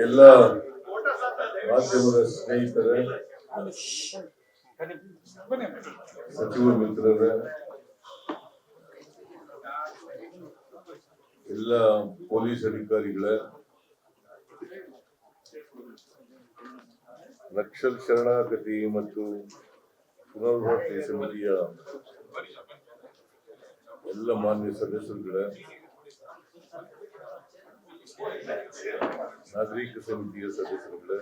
ಎಲ್ಲ ಮಾಧ್ಯಮದ ಸ್ನೇಹಿತರೇ, ಸಚಿವ ಮಿತ್ರರೇ, ಎಲ್ಲ ಪೊಲೀಸ್ ಅಧಿಕಾರಿಗಳೇ, ನಕ್ಸಲ್ ಶರಣಾಗತಿ ಮತ್ತು ಪುನರ್ವಸತಿ ಸಮಿತಿಯ ಎಲ್ಲ ಮಾನ್ಯ ಸದಸ್ಯರುಗಳೇ, ನಾಗರಿಕ ಸಮಿತಿಯ ಸದಸ್ಯರುಗಳೇ,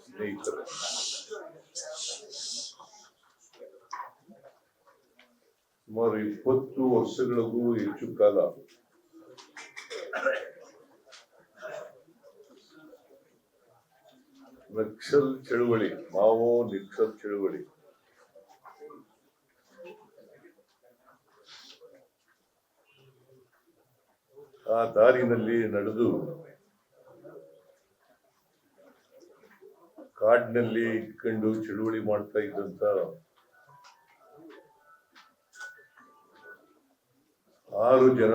ಸ್ನೇಹಿತರೆ, ಸುಮಾರು 20 ವರ್ಷಗಳಿಗೂ ಹೆಚ್ಚು ಕಾಲ ನಕ್ಸಲ್ ಚಳುವಳಿ, ಮಾವೋ ನಕ್ಸಲ್ ಚಳುವಳಿ ಆ ದಾರಿನಲ್ಲಿ ನಡೆದು ಕಾಡಿನಲ್ಲಿ ಇಟ್ಕೊಂಡು ಚಳುವಳಿ ಮಾಡ್ತಾ ಇದ್ದಂತ 6 ಜನ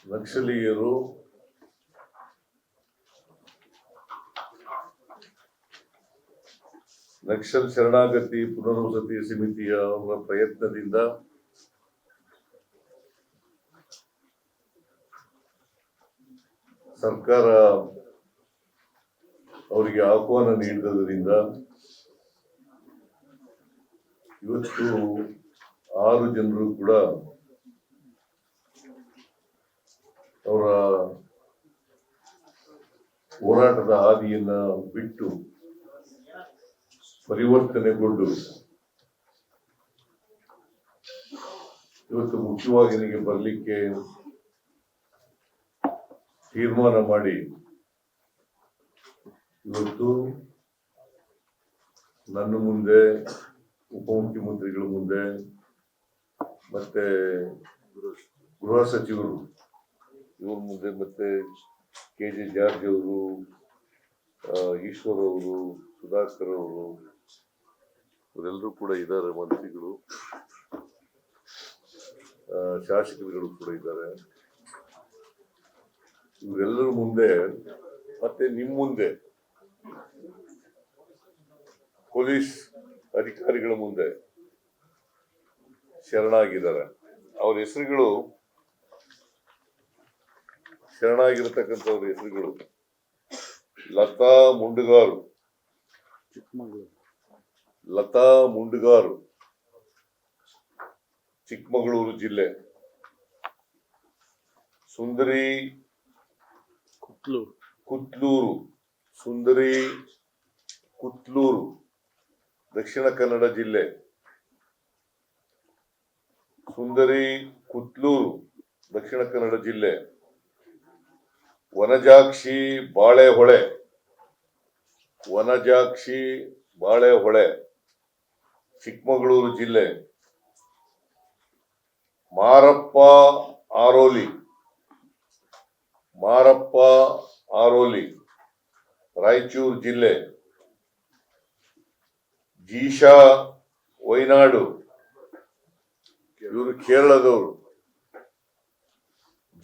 ನಕ್ಸಲೀಯರು ನಕ್ಸಲ್ ಶರಣಾಗತಿ ಪುನರ್ವಸತಿ ಸಮಿತಿಯ ಪ್ರಯತ್ನದಿಂದ ಸರ್ಕಾರ ಅವರಿಗೆ ಆಹ್ವಾನ ನೀಡಿದ್ದರಿಂದ ಇವತ್ತು 6 ಜನರು ಕೂಡ ಅವರ ಹೋರಾಟದ ಹಾದಿಯನ್ನ ಬಿಟ್ಟು ಪರಿವರ್ತನೆಗೊಂಡು ಇವತ್ತು ಮುಖ್ಯವಾಹಿನಿಗೆ ಬರಲಿಕ್ಕೆ ತೀರ್ಮಾನ ಮಾಡಿ ಇವತ್ತು ನನ್ನ ಮುಂದೆ, ಉಪಮುಖ್ಯಮಂತ್ರಿಗಳ ಮುಂದೆ, ಮತ್ತೆ ಗೃಹ ಸಚಿವರು ಇವ್ರ ಮುಂದೆ, ಮತ್ತೆ KJ ಜಾರ್ಜ್ ಅವರು, ಈಶ್ವರ್ ಅವರು, ಸುಧಾಕರ್ ಅವರು, ಇವರೆಲ್ಲರೂ ಕೂಡ ಇದ್ದಾರೆ, ಮಂತ್ರಿಗಳು, ಶಾಸಕರುಗಳು ಕೂಡ ಇದ್ದಾರೆ. ಇವರೆಲ್ಲರ ಮುಂದೆ ಮತ್ತೆ ನಿಮ್ಮ ಮುಂದೆ ಪೊಲೀಸ್ ಅಧಿಕಾರಿಗಳ ಮುಂದೆ ಶರಣಾಗಿದ್ದಾರೆ. ಅವ್ರ ಹೆಸರುಗಳು, ಶರಣಾಗಿರತಕ್ಕಂಥವ್ರ ಹೆಸರುಗಳು: ಲತಾ ಮುಂಡುಗಾರು, ಚಿಕ್ಕಮಗಳೂರು ಜಿಲ್ಲೆ; ಸುಂದರಿ ಕುತ್ಲೂರು, ದಕ್ಷಿಣ ಕನ್ನಡ ಜಿಲ್ಲೆ; ಸುಂದರಿ ಕುತ್ಲೂರು, ದಕ್ಷಿಣ ಕನ್ನಡ ಜಿಲ್ಲೆ; ವನಜಾಕ್ಷಿ ಬಾಳೆಹೊಳೆ, ಚಿಕ್ಕಮಗಳೂರು ಜಿಲ್ಲೆ; ಮಾರಪ್ಪ ಆರೋಲಿ, ರಾಯಚೂರು ಜಿಲ್ಲೆ; ಜೀಶಾ ವೈನಾಡು, ಇವರು ಕೇರಳದವರು;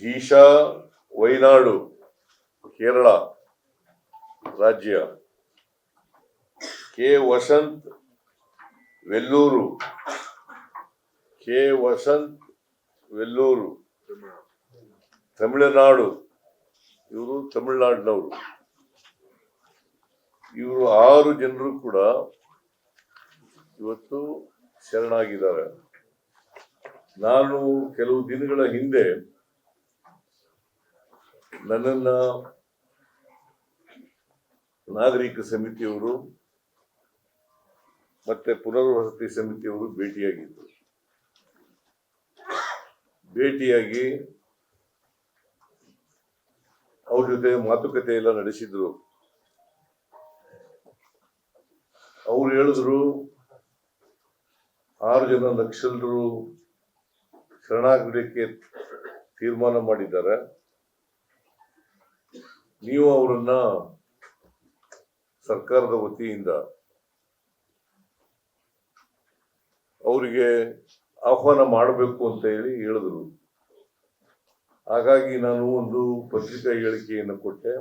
ಜೀಶಾ ವೈನಾಡು, ಕೇರಳ ರಾಜ್ಯ; ಕೆ ವಸಂತ್ ವೆಲ್ಲೂರು, ತಮಿಳುನಾಡು, ಇವರು ತಮಿಳುನಾಡಿನವರು. ಇವರು 6 ಜನರು ಕೂಡ ಇವತ್ತು ಶರಣಾಗಿದ್ದಾರೆ. ನಾನು ಕೆಲವು ದಿನಗಳ ಹಿಂದೆ ನನ್ನನ್ನ ನಾಗರಿಕ ಸಮಿತಿಯವರು ಮತ್ತೆ ಪುನರ್ವಸತಿ ಸಮಿತಿಯವರು ಭೇಟಿಯಾಗಿ ಅವ್ರ ಜೊತೆ ಮಾತುಕತೆ ಎಲ್ಲ ನಡೆಸಿದ್ರು. ಅವ್ರು ಹೇಳಿದ್ರು, 6 ಜನ ನಕ್ಸಲರು ಶರಣಾಗಲಿಕ್ಕೆ ತೀರ್ಮಾನ ಮಾಡಿದ್ದಾರೆ, ನೀವು ಅವರನ್ನ ಸರ್ಕಾರದ ವತಿಯಿಂದ ಅವರಿಗೆ ಆಹ್ವಾನ ಮಾಡಬೇಕು ಅಂತ ಹೇಳಿ ಹೇಳಿದ್ರು. ಹಾಗಾಗಿ ನಾನು ಒಂದು ಪತ್ರಿಕಾ ಹೇಳಿಕೆಯನ್ನು ಕೊಟ್ಟೆ.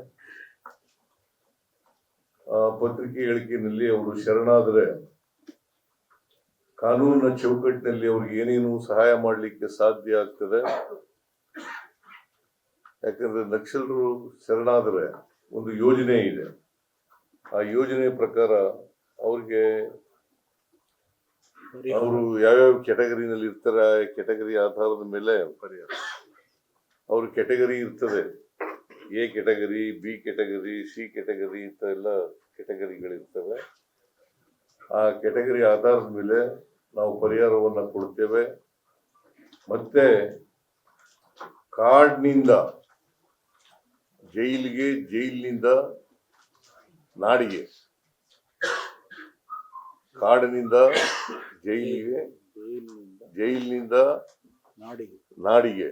ಆ ಪತ್ರಿಕೆ ಹೇಳಿಕೆಯಲ್ಲಿ ಅವರು ಶರಣಾದರೆ ಕಾನೂನಿನ ಚೌಕಟ್ಟಿನಲ್ಲಿ ಅವ್ರಿಗೆ ಏನೇನು ಸಹಾಯ ಮಾಡಲಿಕ್ಕೆ ಸಾಧ್ಯ ಆಗ್ತದೆ. ಯಾಕಂದ್ರೆ ನಕ್ಸಲರು ಶರಣಾದರೆ ಒಂದು ಯೋಜನೆ ಇದೆ. ಆ ಯೋಜನೆ ಪ್ರಕಾರ ಅವ್ರಿಗೆ ಅವರು ಯಾವ್ಯಾವ ಕೆಟಗರಿನಲ್ಲಿ ಇರ್ತಾರೆ, ಕೆಟಗರಿ ಆಧಾರದ ಮೇಲೆ ಅವ್ರ ಕೆಟಗರಿ ಇರ್ತದೆ. A category, B category, C category ಇಂತ ಎಲ್ಲ ಕೆಟಗರಿಗಳಿರ್ತವೆ. ಆ ಕೆಟಗರಿ ಆಧಾರದ ಮೇಲೆ ನಾವು ಪರಿಹಾರವನ್ನ ಕೊಡ್ತೇವೆ. ಮತ್ತೆ ಕಾಡ್ನಿಂದ ಜೈಲಿಗೆ, ಜೈಲಿನಿಂದ ನಾಡಿಗೆ, ಕಾಡಿನಿಂದ ಜೈಲಿಗೆ, ಜೈಲಿನಿಂದ ನಾಡಿಗೆ